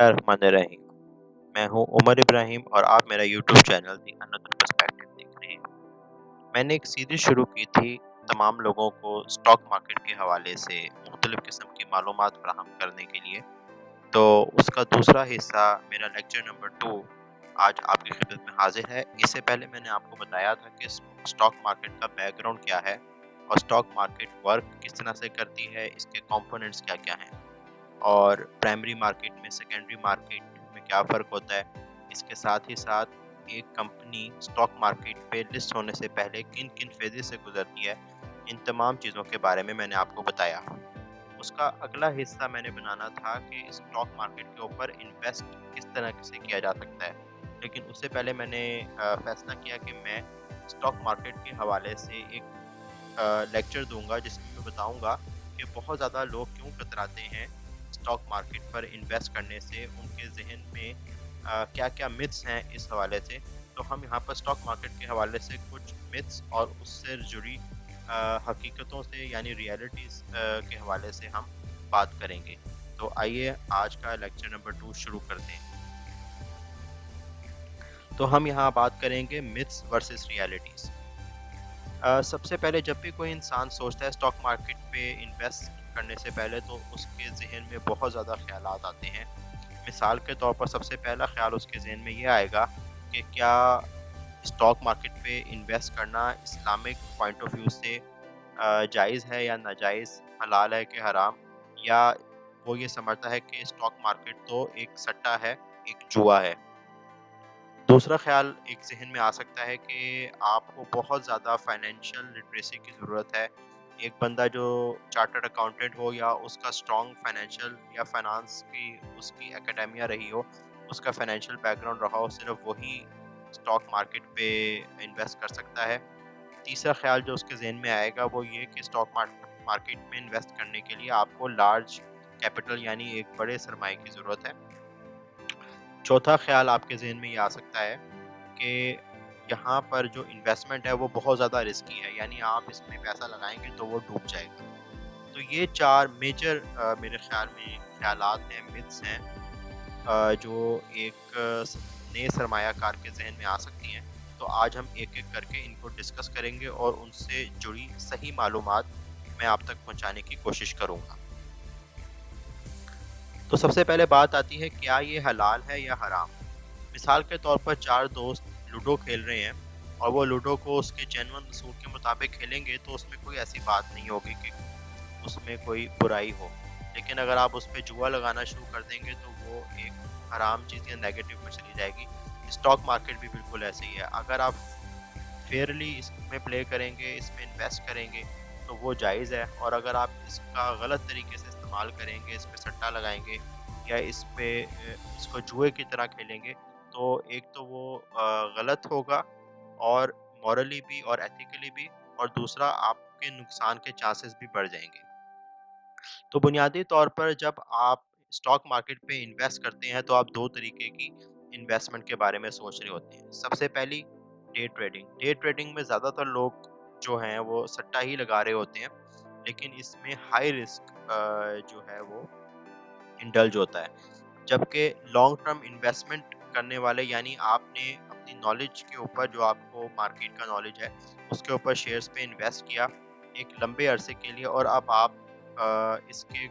रहमान मैं हूं उमर इब्राहिम और आप मेरा YouTube channel the another perspective देख रहे हैं। मैंने एक सीरीज़ शुरू की थी तमाम लोगों को स्टॉक मार्केट के हवाले से मुख्तलिफ़ किस्म की मालूमात फ़राहम करने के लिए। तो उसका दूसरा हिस्सा मेरा लेक्चर नंबर 2 आज आपकी खिदमत में हाज़िर है। इससे पहले मैंने आपको बताया था कि स्टॉक मार्केट का बैकग्राउंड क्या है और स्टॉक मार्केट वर्क किस तरह से करती है, इसके कंपोनेंट्स क्या-क्या हैं। और प्राइमरी मार्केट में सेकेंडरी मार्केट में क्या फ़र्क होता है। इसके साथ ही साथ एक कंपनी स्टॉक मार्केट पे लिस्ट होने से पहले किन-किन फ़ेज़ेज़ से गुज़रती है, इन तमाम चीज़ों के बारे में मैंने आपको बताया। उसका अगला हिस्सा मैंने बनाना था कि स्टॉक मार्केट के ऊपर इन्वेस्ट किस तरह से किया जा सकता है। लेकिन उससे पहले मैंने फ़ैसला किया कि मैं स्टॉक मार्केट के हवाले से एक लेक्चर दूँगा जिसमें मैं बताऊँगा कि बहुत ज़्यादा लोग क्यों कतराते हैं स्टॉक मार्केट पर इन्वेस्ट करने से, उनके ज़हन में क्या-क्या मिथ्स हैं इस हवाले से। तो हम यहाँ पर स्टॉक मार्केट के हवाले से कुछ मिथ्स और उससे जुड़ी हकीकतों से यानी रियलिटीज़ के हवाले से हम बात करेंगे। तो आइए आज का लेक्चर नंबर 2 शुरू करते हैं। तो हम यहाँ बात करेंगे मिथ्स वर्सेस रियलिटीज़। सबसे पहले जब भी कोई इंसान सोचता है स्टॉक मार्केट पे इन्वेस्ट करने से पहले तो उसके ज़हन में बहुत ज़्यादा ख़्यालात आते हैं। मिसाल के तौर पर सबसे पहला ख़्याल उसके ज़हन में ये आएगा कि क्या स्टॉक मार्केट पे इन्वेस्ट करना इस्लामिक पॉइंट ऑफ व्यू से जायज़ है या नाजायज़, हलाल है कि हराम, या वो ये समझता है कि स्टॉक मार्केट तो एक सट्टा है, एक जुआ है। दूसरा ख़्याल एक ज़हन में आ सकता है कि आपको बहुत ज़्यादा फ़ाइनेंशियल लिटरेसी की ज़रूरत है। एक बंदा जो चार्टर्ड अकाउंटेंट हो या उसका स्ट्रॉन्ग फ़ाइनेंशियल या फ़ाइनेंस की उसकी एकेडेमिया रही हो, उसका फ़ाइनेंशियल बैकग्राउंड रहा हो, सिर्फ़ वही स्टॉक मार्केट पे इन्वेस्ट कर सकता है। तीसरा ख़्याल जो उसके ज़हन में आएगा वो ये कि स्टॉक मार्केट में इन्वेस्ट करने के लिए आपको लार्ज कैपिटल यानी एक बड़े सरमाए की ज़रूरत है। चौथा ख़्याल आपके ज़हन में ये आ सकता है कि यहाँ पर जो इन्वेस्टमेंट है वो बहुत ज़्यादा रिस्की है, यानी आप इसमें पैसा लगाएँगे तो वो डूब जाएगा। तो ये 4 मेजर मेरे ख़्याल में ख़्यालात हैं, मिथ्स हैं जो एक नए सरमायाकार के ज़हन में आ सकती हैं। तो आज हम एक-एक करके इनको डिस्कस करेंगे और उनसे जुड़ी सही मालूमात मैं आप तक पहुँचाने की कोशिश करूँगा। तो सबसे पहले बात आती है, क्या ये हलाल है या हराम? मिसाल के तौर पर 4 दोस्त लूडो खेल रहे हैं और वो लूडो को उसके जेन्युइन असूल के मुताबिक खेलेंगे तो उसमें कोई ऐसी बात नहीं होगी कि उसमें कोई बुराई हो। लेकिन अगर आप उसपे जुआ लगाना शुरू कर देंगे तो वो एक हराम चीज़ या नेगेटिव में चली जाएगी। स्टॉक मार्केट भी बिल्कुल ऐसे ही है। अगर आप फेयरली इसमें प्ले करेंगे, इसमें इन्वेस्ट करेंगे तो वो जायज़ है, और अगर आप इसका गलत तरीके से इस्तेमाल करेंगे, इस पे सट्टा लगाएँगे या इस पे इसको जुए की तरह खेलेंगे तो एक तो वो गलत होगा और मॉरली भी और एथिकली भी, और दूसरा आपके नुकसान के चांसेस भी बढ़ जाएँगे। तो बुनियादी तौर पर जब आप स्टॉक मार्केट पे इन्वेस्ट करते हैं तो आप 2 तरीके की इन्वेस्टमेंट के बारे में सोच रहे होते हैं। सबसे पहली डे ट्रेडिंग। डे ट्रेडिंग में ज़्यादातर लोग जो हैं वो सट्टा ही लगा रहे होते हैं, लेकिन इसमें हाई रिस्क जो है वो इंडल्ज होता है। जबकि लॉन्ग टर्म इन्वेस्टमेंट करने वाले यानी आपने अपनी नॉलेज के ऊपर, जो आपको मार्केट का नॉलेज है, उसके ऊपर शेयर्स पे इन्वेस्ट किया एक लंबे अरसे के लिए, और अब आप इसके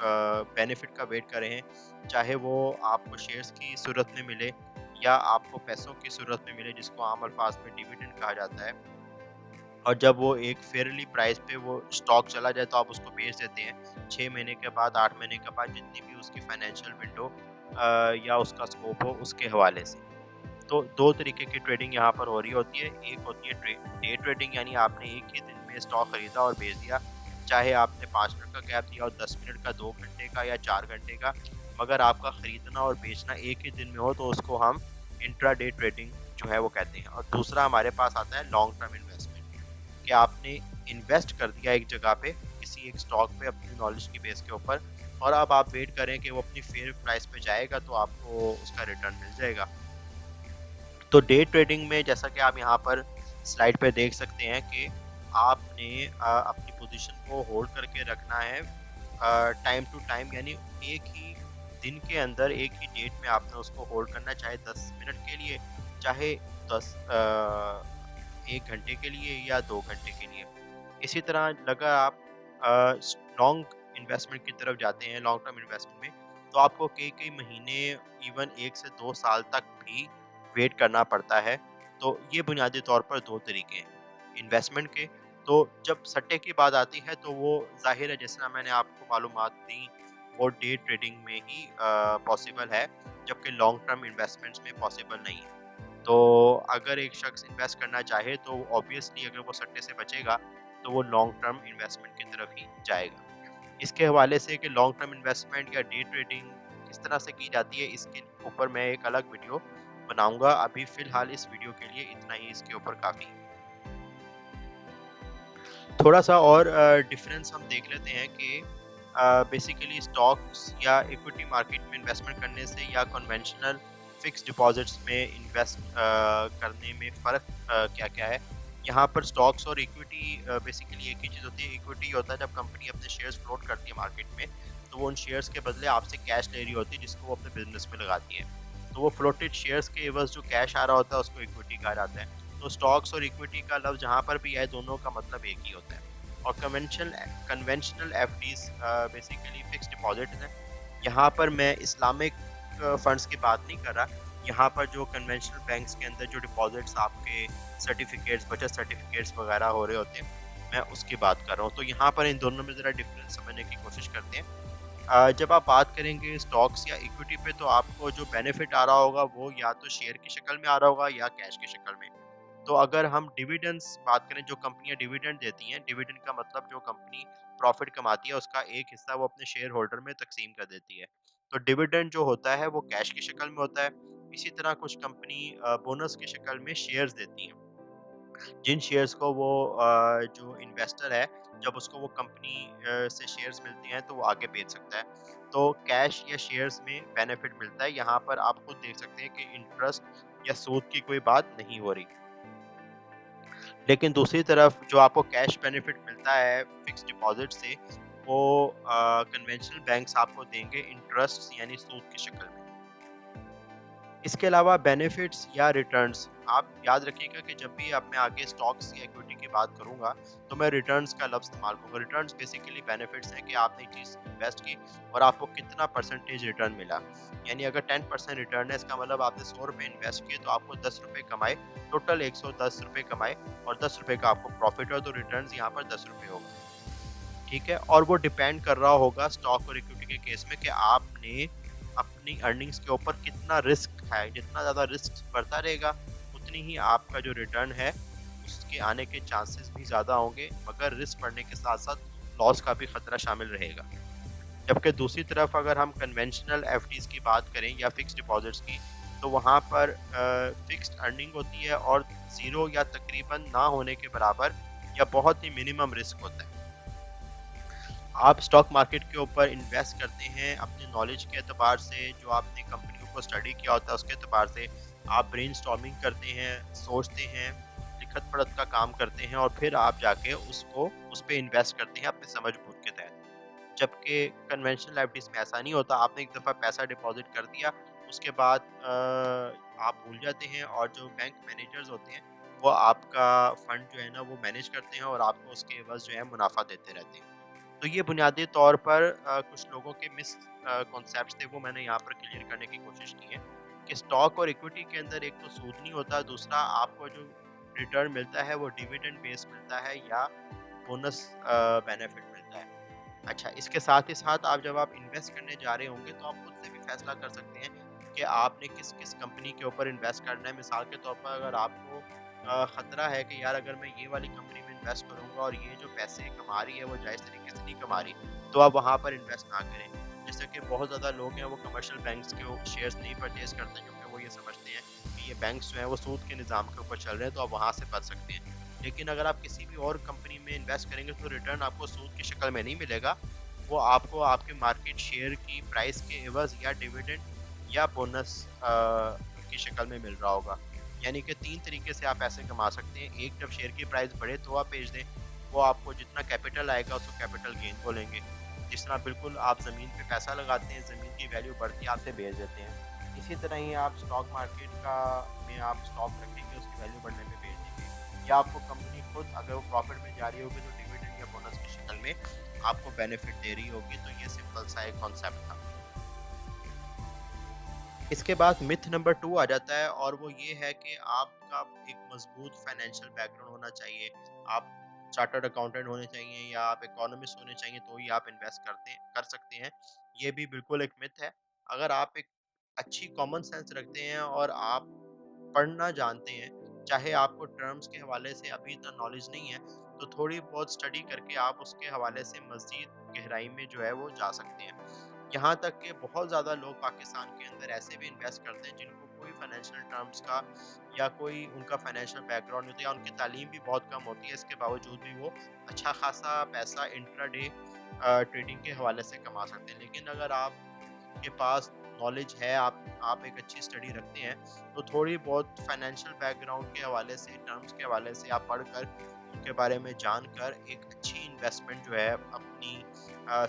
बेनिफिट का वेट कर रहे हैं, चाहे वो आपको शेयर्स की सूरत में मिले या आपको पैसों की सूरत में मिले, जिसको आम अल्फाज में डिविडेंड कहा जाता है। और जब वो एक फेयरली प्राइस पे वो स्टॉक चला जाए तो आप उसको बेच देते हैं 6 महीने के बाद, 8 महीने के बाद, जितनी भी उसकी फाइनेंशियल विंडो या उसका स्कोप हो उसके हवाले से। तो 2 तरीके की ट्रेडिंग यहाँ पर हो रही होती है। एक होती है डे ट्रेडिंग, यानी आपने एक ही दिन में स्टॉक खरीदा और बेच दिया। चाहे आपने 5 मिनट का गैप दिया और 10 मिनट का, 2 घंटे का या 4 घंटे का, मगर आपका खरीदना और बेचना एक ही दिन में हो तो उसको हम इंट्राडे ट्रेडिंग जो है वो कहते हैं। और दूसरा हमारे पास आता है लॉन्ग टर्म इन्वेस्टमेंट, कि आपने इन्वेस्ट कर दिया एक जगह पे किसी एक स्टॉक पे अपनी नॉलेज की बेस के ऊपर, और अब आप वेट करें कि वो अपनी फेयर प्राइस पे जाएगा तो आपको उसका रिटर्न मिल जाएगा। तो डे ट्रेडिंग में जैसा कि आप यहाँ पर स्लाइड पे देख सकते हैं कि आपने अपनी पोजीशन को होल्ड करके रखना है टाइम टू टाइम, यानी एक ही दिन के अंदर एक ही डेट में आपने उसको होल्ड करना, चाहे 10 मिनट के लिए, चाहे 1 घंटे के लिए या 2 घंटे के लिए। इसी तरह अगर आप लॉन्ग इन्वेस्टमेंट की तरफ जाते हैं, लॉन्ग टर्म इन्वेस्टमेंट में, तो आपको कई-कई महीने, इवन 1 से 2 साल तक भी वेट करना पड़ता है। तो ये बुनियादी तौर पर 2 तरीके हैं इन्वेस्टमेंट के। तो जब सट्टे की बात आती है तो वो ज़ाहिर है, जैसे ना मैंने आपको मालूमात दी, वो डे ट्रेडिंग में ही पॉसिबल है, जबकि लॉन्ग टर्म इन्वेस्टमेंट्स में पॉसिबल नहीं है। तो अगर एक शख्स इन्वेस्ट करना चाहे तो ऑब्वियसली अगर वो सट्टे से बचेगा तो वो लॉन्ग टर्म इन्वेस्टमेंट की तरफ ही जाएगा। इसके हवाले से कि लॉन्ग टर्म इन्वेस्टमेंट या डे ट्रेडिंग किस तरह से की जाती है, इसके ऊपर मैं एक अलग वीडियो बनाऊँगा। अभी फ़िलहाल इस वीडियो के लिए इतना ही, इसके ऊपर काफ़ी है। थोड़ा-सा और डिफ़रेंस हम देख लेते हैं कि बेसिकली स्टॉक्स या इक्विटी मार्केट में इन्वेस्टमेंट करने से या कन्वेंशनल फ़िक्स्ड डिपॉज़िट्स में इन्वेस्ट करने में फ़र्क क्या-क्या है। यहाँ पर स्टॉक्स और इक्विटी बेसिकली एक ही चीज़ होती है। इक्विटी होता है जब कंपनी अपने शेयर्स फ्लोट करती है मार्केट में, तो वो उन शेयर्स के बदले आपसे कैश ले रही होती है, जिसको वो अपने बिज़नेस में लगाती है। तो वो फ्लोटेड शेयर्स के एवज़ जो कैश आ रहा होता है, उसको इक्विटी कहा जाता है। तो स्टॉक्स और इक्विटी का लफ्ज़ जहाँ पर भी है, दोनों का मतलब एक ही होता है। और conventional FDs basically fixed deposit हैं। यहाँ पर मैं इस्लामिक फंड्स की बात नहीं कर रहा। यहाँ पर जो कन्वेंशनल बैंक्स के अंदर जो डिपॉजिट्स आपके सर्टिफिकेट्स, बचत सर्टिफिकेट्स वगैरह हो रहे होते हैं, मैं उसकी बात कर रहा हूँ। तो यहाँ पर इन दोनों में ज़रा डिफरेंस समझने की कोशिश करते हैं। जब आप बात करेंगे स्टॉक्स या इक्विटी पे, तो आपको जो बेनिफिट आ रहा होगा वो या तो शेयर की शक्ल में आ रहा होगा या कैश की शक्ल में। तो अगर हम डिविडेंड्स बात करें, जो कंपनियां डिविडेंड देती हैं, डिविडेंड का मतलब जो कंपनी प्रॉफिट कमाती है उसका एक हिस्सा वो अपने शेयर होल्डर में तकसीम कर देती है। तो डिविडेंड जो होता है वो कैश की शक्ल में होता है। इसी तरह कुछ कंपनी बोनस की शक्ल में शेयर्स देती हैं, जिन शेयर्स को वो जो इन्वेस्टर है, जब उसको वो कंपनी से शेयर्स मिलती हैं तो वो आगे बेच सकता है। तो कैश या शेयर्स में बेनिफिट मिलता है। यहाँ पर आप खुद देख सकते हैं कि इंटरेस्ट या सूद की कोई बात नहीं हो रही। लेकिन दूसरी तरफ जो आपको कैश बेनिफिट मिलता है फिक्स्ड डिपॉज़िट से, वो कन्वेंशनल बैंक्स आपको देंगे इंटरेस्ट यानी सूद की शक्ल में। इसके अलावा बेनिफिट्स या रिटर्न्स, आप याद रखिएगा कि जब भी अब मैं आगे स्टॉक्स या इक्विटी की बात करूँगा, तो मैं रिटर्न्स का लफ्ज़ इस्तेमाल करूँगा। रिटर्न्स बेसिकली बेनिफिट्स हैं कि आपने एक चीज़ इन्वेस्ट की और आपको कितना परसेंटेज रिटर्न मिला। यानी अगर 10% रिटर्न है, इसका मतलब आपने ₹100 इन्वेस्ट किए तो आपको ₹10 कमाए, टोटल ₹110 कमाए और ₹10 का आपको प्रॉफ़िट हुआ, तो रिटर्न्स यहाँ पर ₹10 होगा। ठीक है? और वो डिपेंड कर रहा होगा स्टॉक और इक्विटी के केस में कि आपने अपनी अर्निंग्स के ऊपर कितना रिस्क है। जितना ज़्यादा रिस्क बढ़ता रहेगा, उतनी ही आपका जो रिटर्न है, उसके आने के चांसेस भी ज़्यादा होंगे, मगर रिस्क बढ़ने के साथ-साथ लॉस का भी खतरा शामिल रहेगा। जबकि दूसरी तरफ अगर हम कन्वेंशनल एफडीज़ की बात करें या फिक्स्ड डिपॉज़िट्स की, तो वहाँ पर फिक्स्ड अर्निंग होती है और ज़ीरो या तकरीबन ना होने के बराबर या बहुत ही मिनिमम रिस्क होता है। आप स्टॉक मार्केट के ऊपर इन्वेस्ट करते हैं अपने नॉलेज के एतबार से, जो आपने कंपनियों को स्टडी किया होता है उसके एतबार से। आप ब्रेनस्टॉर्मिंग करते हैं, सोचते हैं, लिखत-पढ़त का काम करते हैं और फिर आप जाके उसको उस पे इन्वेस्ट करते हैं अपनी समझ-बूझ के तहत। जबकि कन्वेंशनल एफडीज़ में ऐसा नहीं होता। आपने एक दफ़ा पैसा डिपॉज़िट कर दिया, उसके बाद आप भूल जाते हैं और जो बैंक मैनेजर्स होते हैं, वो आपका फंड जो है ना वो मैनेज करते हैं और आपको उसके एवज़ जो है मुनाफ़ा देते रहते हैं। तो ये बुनियादी तौर पर कुछ लोगों के कॉन्सेप्ट्स थे, वो मैंने यहाँ पर क्लियर करने की कोशिश की है कि स्टॉक और इक्विटी के अंदर एक तो सूद नहीं होता, दूसरा आपको जो रिटर्न मिलता है वो डिविडेंड बेस मिलता है या बोनस बेनिफिट मिलता है। अच्छा, इसके साथ ही साथ आप जब आप इन्वेस्ट करने जा रहे होंगे तो आप खुद से भी फैसला कर सकते हैं कि आपने किस-किस कंपनी के ऊपर इन्वेस्ट करना है। मिसाल के तौर पर अगर आपको खतरा है कि यार अगर मैं ये वाली कंपनी में इन्वेस्ट करूँगा और ये जो पैसे कमा रही है वो जायज़ तरीके से नहीं कमा रही, तो आप वहाँ पर इन्वेस्ट ना करें। जैसे कि बहुत ज़्यादा लोग हैं वो कमर्शियल बैंक्स के शेयर्स नहीं परचेज़ करते, क्योंकि वो ये समझते हैं कि ये बैंक्स जो हैं वो सूद के निज़ाम के ऊपर चल रहे हैं, तो आप वहाँ से बच सकते हैं। लेकिन अगर आप किसी भी और कंपनी में इन्वेस्ट करेंगे तो रिटर्न आपको सूद की शक्ल में नहीं मिलेगा। वो आपको आपके मार्केट शेयर की प्राइस के एवज़ या डिविडेंड या बोनस की शक्ल में मिल रहा होगा। यानी कि 3 तरीके से आप पैसे कमा सकते हैं। एक, जब शेयर की प्राइस बढ़े तो आप बेच दें, वो आपको जितना कैपिटल आएगा उसको कैपिटल गेन बोलेंगे। जिस तरह बिल्कुल आप ज़मीन पे पैसा लगाते हैं, ज़मीन की वैल्यू बढ़ती है, आपसे बेच देते हैं। इसी तरह ही आप स्टॉक मार्केट का में आप स्टॉक रखेंगे, उसकी वैल्यू बढ़ने पे बेच देंगे। या आपको कंपनी खुद अगर वो प्रॉफ़िट में जा रही होगी तो डिविडेंड या बोनस की शक्ल में आपको बेनिफिट दे रही होगी। तो ये सिंपल सा एक कॉन्सेप्ट था। इसके बाद मिथ नंबर 2 आ जाता है और वो ये है कि आपका एक मजबूत फाइनेंशियल बैकग्राउंड होना चाहिए। आप चार्टर्ड अकाउंटेंट होने चाहिए या आप इकोनॉमिस्ट होने चाहिए तो ही आप इन्वेस्ट कर सकते हैं। ये भी बिल्कुल एक मिथ है। अगर आप एक अच्छी कॉमन सेंस रखते हैं और आप पढ़ना जानते हैं, चाहे आपको टर्म्स के हवाले से अभी इतना नॉलेज नहीं है, तो थोड़ी बहुत स्टडी करके आप उसके हवाले से मज़ीद गहराई में जो है वो जा सकते हैं। यहाँ तक कि बहुत ज़्यादा लोग पाकिस्तान के अंदर ऐसे भी इन्वेस्ट करते हैं जिनको कोई फाइनेंशियल टर्म्स का या कोई उनका फाइनेंशियल बैकग्राउंड नहीं होता या उनकी तालीम भी बहुत कम होती है। इसके बावजूद भी वो अच्छा खासा पैसा इंट्राडे ट्रेडिंग के हवाले से कमा सकते हैं। लेकिन अगर आप के पास नॉलेज है, आप एक अच्छी स्टडी रखते हैं, तो थोड़ी बहुत फाइनेंशियल बैकग्राउंड के हवाले से, टर्म्स के हवाले से आप पढ़कर, उनके बारे में जानकर एक अच्छी इन्वेस्टमेंट जो है अपनी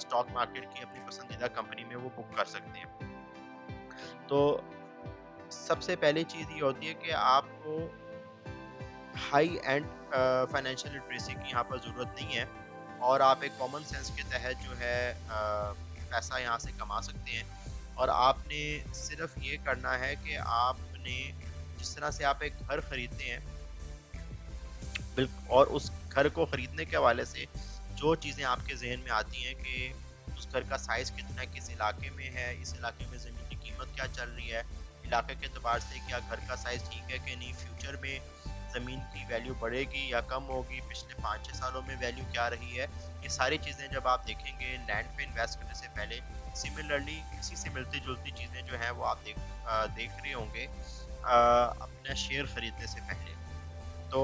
स्टॉक मार्केट की अपनी पसंदीदा कंपनी में वो बुक कर सकते हैं। तो सबसे पहली चीज़ ये होती है कि आपको हाई एंड फाइनेंशियल लिटरेसी की यहाँ पर ज़रूरत नहीं है और आप एक कॉमन सेंस के तहत जो है पैसा यहाँ से कमा सकते हैं। और आपने सिर्फ ये करना है कि आपने जिस तरह से आप एक घर खरीदते हैं और उस घर को खरीदने के हवाले से जो चीज़ें आपके जहन में आती हैं कि उस घर का साइज़ कितना है, किस इलाके में है, इस इलाके में ज़मीन की कीमत क्या चल रही है, इलाके के एतबार से क्या घर का साइज़ ठीक है कि नहीं, फ्यूचर में ज़मीन की वैल्यू बढ़ेगी या कम होगी, पिछले 5-6 सालों में वैल्यू क्या रही है, ये सारी चीज़ें जब आप देखेंगे लैंड पे इन्वेस्ट करने से पहले, सिमिलरली इसी से मिलती-जुलती चीज़ें जो हैं वो आप देख रहे होंगे अपना शेयर खरीदने से पहले। तो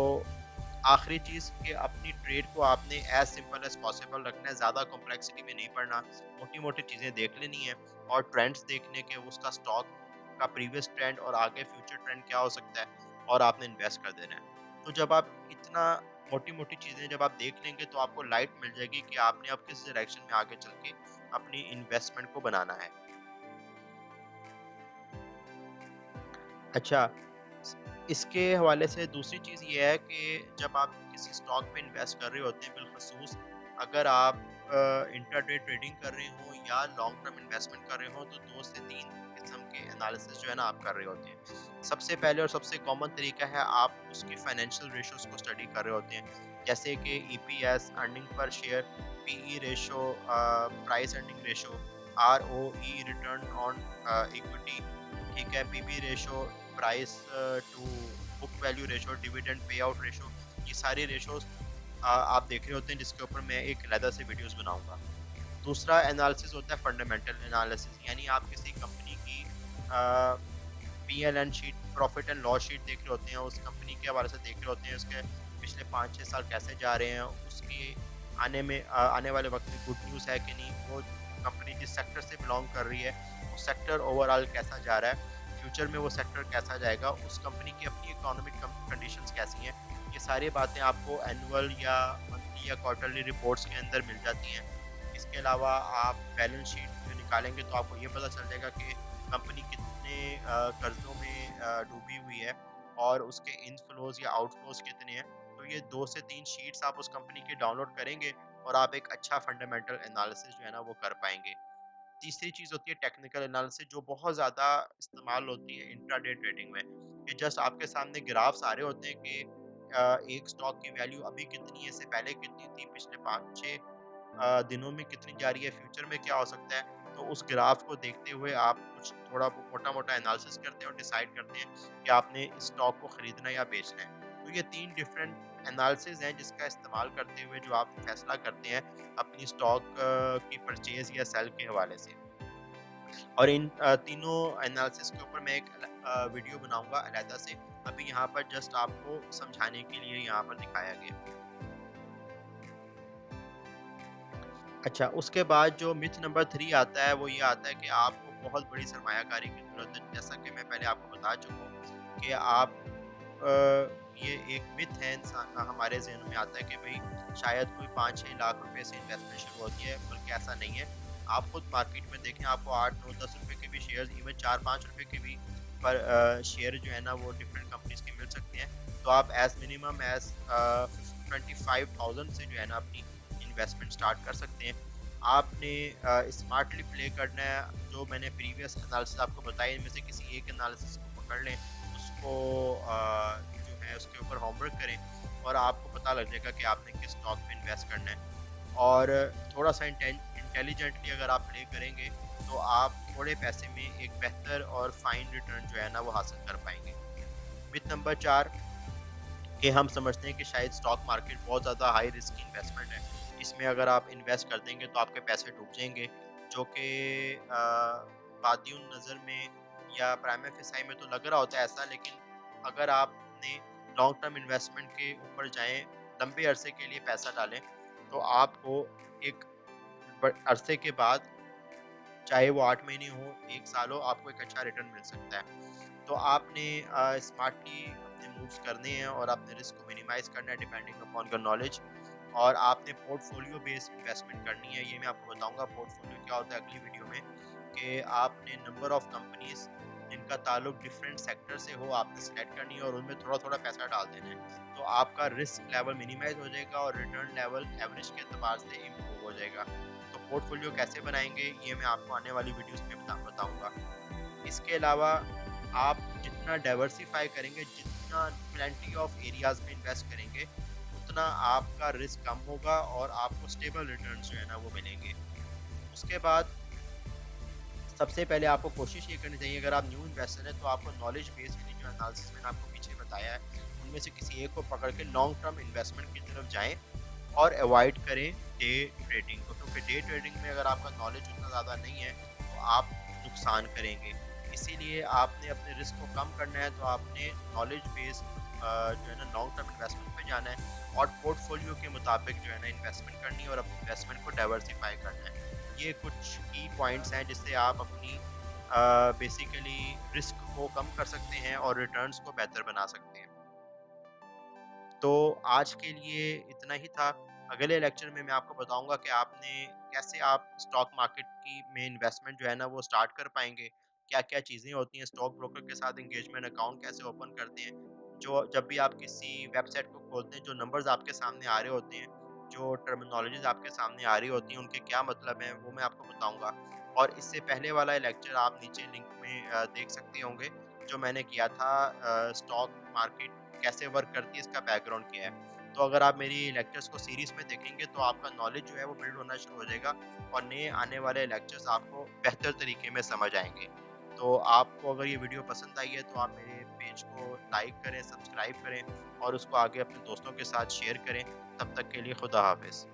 आखिरी चीज़ कि अपनी ट्रेड को आपने एज़ सिंपल एज़ पॉसिबल रखना है, ज़्यादा कॉम्प्लेक्सिटी में नहीं पड़ना, मोटी-मोटी चीज़ें देख लेनी है और ट्रेंड्स देखने के उसका स्टॉक का प्रीवियस ट्रेंड और आगे फ्यूचर ट्रेंड क्या हो सकता है और आपने इन्वेस्ट कर देना है। तो जब आप इतना मोटी-मोटी चीज़ें जब आप देख लेंगे तो आपको लाइट मिल जाएगी कि आपने अब किस डायरेक्शन में आगे चल के अपनी इन्वेस्टमेंट को बनाना है। अच्छा, स इसके हवाले से दूसरी चीज़ ये है कि जब आप किसी स्टॉक में इन्वेस्ट कर रहे होते हैं बिलख़ुसूस अगर आप इंट्राडे ट्रेडिंग कर रहे हों या लॉन्ग टर्म इन्वेस्टमेंट कर रहे हों तो 2 से 3 किस्म के एनालिसिस जो है ना आप कर रहे होते हैं। सबसे पहले और सबसे कॉमन तरीका है आप उसकी फाइनेंशियल रेशियोज़ को स्टडी कर रहे होते हैं। जैसे कि EPS, earning per share, PE ratio, price earning ratio, ROE, return on equity, ठीक है, PB ratio, price to book value ratio, dividend pay out ratio, ये सारे रेशियोज़ आप देख रहे होते हैं जिसके ऊपर मैं एक अलग से वीडियोस बनाऊँगा। दूसरा एनालिसिस होता है फंडामेंटल एनालिसिस यानी आप किसी कंपनी की PL and sheet, profit and loss sheet देख रहे होते हैं, उस कंपनी के हवाले से देख रहे होते हैं, उसके पिछले 5-6 साल कैसे जा रहे हैं, उसकी आने वाले वक़्त में गुड न्यूज़ है कि नहीं, वो कंपनी जिस सेक्टर से बिलॉन्ग कर रही है, वो सेक्टर ओवरऑल कैसा जा रहा है, फ्यूचर में वो सेक्टर कैसा जाएगा, उस कंपनी की अपनी इकोनॉमिक कंडीशंस कैसी हैं, ये सारी बातें आपको एनुअल या मंथली या क्वार्टरली रिपोर्ट्स के अंदर मिल जाती हैं। इसके अलावा आप बैलेंस शीट जो निकालेंगे तो आपको ये पता चल जाएगा कि कंपनी कितने कर्ज़ों में डूबी हुई है और उसके इनफ्लोज़ या आउटफ्लोज़ कितने हैं। तो ये 2 से 3 शीट्स आप उस कंपनी की डाउनलोड करेंगे और आप एक अच्छा फंडामेंटल एनालिसिस जो है ना वो कर पाएँगे। तीसरी चीज़ होती है टेक्निकल एनालिसिस जो बहुत ज़्यादा इस्तेमाल होती है इंट्राडे ट्रेडिंग में। कि जस्ट आपके सामने ग्राफ्स आ रहे होते हैं कि एक स्टॉक की वैल्यू अभी कितनी है, इससे पहले कितनी थी, पिछले 5-6 दिनों में कितनी जा रही है, फ्यूचर में क्या हो सकता है। तो उस ग्राफ को देखते हुए आप कुछ थोड़ा मोटा-मोटा एनालिसिस करते हैं और डिसाइड करते हैं कि आपने इस स्टॉक को खरीदना है या बेचना है। तो ये 3 डिफरेंट एनालिसिस हैं जिसका इस्तेमाल करते हुए जो आप फैसला करते हैं अपनी स्टॉक की परचेज़ या सेल के हवाले से। और इन तीनों एनालिसिस के ऊपर मैं एक वीडियो बनाऊँगा अलहदा से। अभी यहाँ पर जस्ट आपको समझाने के लिए यहाँ पर दिखाया गया। अच्छा, उसके बाद जो मिथ नंबर 3 आता है, वो ये आता है कि आपको बहुत बड़ी सरमायाकारी की ज़रूरत है। जैसा कि मैं पहले आपको बता चुका हूँ कि आप ये एक मिथ है इंसान हमारे ज़हन में आता है कि भई शायद कोई 5-6 लाख रुपए से इन्वेस्टमेंट शुरू होती है, बल्कि ऐसा नहीं है। आप खुद मार्केट में देखें, आपको 8, 9, 10 रुपए के भी शेयर्स, इवन 4-5 रुपए के भी पर शेयर जो है ना वो डिफरेंट कंपनीज़ के मिल सकते हैं। तो आप एज़ मिनिमम 25,000 से जो है ना अपनी इन्वेस्टमेंट स्टार्ट कर सकते हैं। आपने स्मार्टली प्ले करना है। जो मैंने प्रीवियस एनालिसिस आपको बताया, इनमें से किसी एक एनालिसिस को पकड़ लें, उसको जो है उसके ऊपर होमवर्क करें और आपको पता लग जाएगा कि आपने किस स्टॉक में इन्वेस्ट करना है। और थोड़ा-सा इंटेलिजेंटली अगर आप प्ले करेंगे, तो आप थोड़े पैसे में एक बेहतर और फाइन रिटर्न जो है ना वो हासिल कर पाएँगे। मिथ नंबर 4, कि हम समझते हैं कि शायद स्टॉक मार्केट बहुत ज़्यादा हाई रिस्क इन्वेस्टमेंट है। इसमें अगर आप इन्वेस्ट कर देंगे तो आपके पैसे डूब जाएँगे, जो कि बादियुन नज़र में या प्राइमा फेसाई में तो लग रहा होता है ऐसा, लेकिन अगर आपने लॉन्ग टर्म इन्वेस्टमेंट के ऊपर जाएँ, लंबे अरसे के लिए पैसा डालें, तो आपको एक अरसे के बाद, चाहे वो 8 महीने हो, 1 साल हो, आपको एक अच्छा रिटर्न मिल सकता है। तो आपने स्मार्टली अपने मूव्स करने हैं और अपने रिस्क को मिनिमाइज़ करना है डिपेंडिंग अपॉन योर नॉलेज। और आपने पोर्टफोलियो बेस्ड इन्वेस्टमेंट करनी है। ये मैं आपको बताऊँगा पोर्टफोलियो क्या होता है अगली वीडियो में, कि आपने नंबर ऑफ कंपनीज़ जिनका ताल्लुक डिफरेंट सेक्टर से हो, आपने सेलेक्ट करनी है और उनमें थोड़ा-थोड़ा पैसा डाल देना है। तो आपका रिस्क लेवल मिनिमाइज़ हो जाएगा और रिटर्न लेवल एवरेज के एतबार से इम्प्रूव हो जाएगा। तो पोर्टफोलियो कैसे बनाएँगे, ये मैं आपको आने वाली वीडियोज़ में बताऊँगा। इसके अलावा आप जितना डाइवर्सिफ़ाई करेंगे, जितना प्लेंटी ऑफ एरियाज़ में इन्वेस्ट करेंगे, उतना आपका रिस्क कम होगा और आपको स्टेबल रिटर्न्स जो है ना वो मिलेंगे। उसके बाद सबसे पहले आपको कोशिश ये करनी चाहिए, अगर आप न्यू इन्वेस्टर हैं तो आपको नॉलेज बेस के लिए जो एनालिसिस मैंने आपको पीछे बताया है, उनमें से किसी एक को पकड़ के लॉन्ग टर्म इन्वेस्टमेंट की तरफ जाएँ और अवॉइड करें डे ट्रेडिंग को, क्योंकि डे ट्रेडिंग में अगर आपका नॉलेज उतना ज़्यादा नहीं है, तो आप नुकसान करेंगे। इसीलिए आपने अपने रिस्क को कम करना है, तो आपने नॉलेज बेस्ड जो है ना लॉन्ग टर्म इन्वेस्टमेंट पे जाना है और पोर्टफोलियो के मुताबिक जो है ना इन्वेस्टमेंट करनी है और अपनी इन्वेस्टमेंट को डाइवर्सिफ़ाई करना है। ये कुछ की पॉइंट्स हैं जिससे आप अपनी बेसिकली रिस्क को कम कर सकते हैं और रिटर्न्स को बेहतर बना सकते हैं। तो आज के लिए इतना ही था। अगले लेक्चर में मैं आपको बताऊँगा कि आपने कैसे आप स्टॉक मार्केट की में इन्वेस्टमेंट जो है ना वो स्टार्ट कर पाएँगे। क्या-क्या चीज़ें होती हैं, स्टॉक ब्रोकर के साथ एंगेजमेंट अकाउंट कैसे ओपन करते हैं। जो जब भी आप किसी वेबसाइट को खोलते हैं, जो नंबर्स आपके सामने आ रहे होते हैं, जो टर्मिनोलॉजीज़ आपके सामने आ रही होती हैं, उनके क्या मतलब हैं, वो मैं आपको बताऊँगा। और इससे पहले वाला लेक्चर आप नीचे लिंक में देख सकते होंगे, जो मैंने किया था स्टॉक मार्केट कैसे वर्क करती है, इसका बैकग्राउंड क्या है। तो अगर आप मेरी लेक्चर्स को सीरीज़ में देखेंगे तो आपका नॉलेज जो है वो बिल्ड होना शुरू हो जाएगा और नए आने वाले लेक्चर्स आपको बेहतर तरीके में समझ आएँगे। तो आपको अगर ये वीडियो पसंद आई है तो आप मेरे पेज को लाइक करें, सब्सक्राइब करें और उसको आगे अपने दोस्तों के साथ शेयर करें। तब तक के लिए खुदा हाफ़िज़।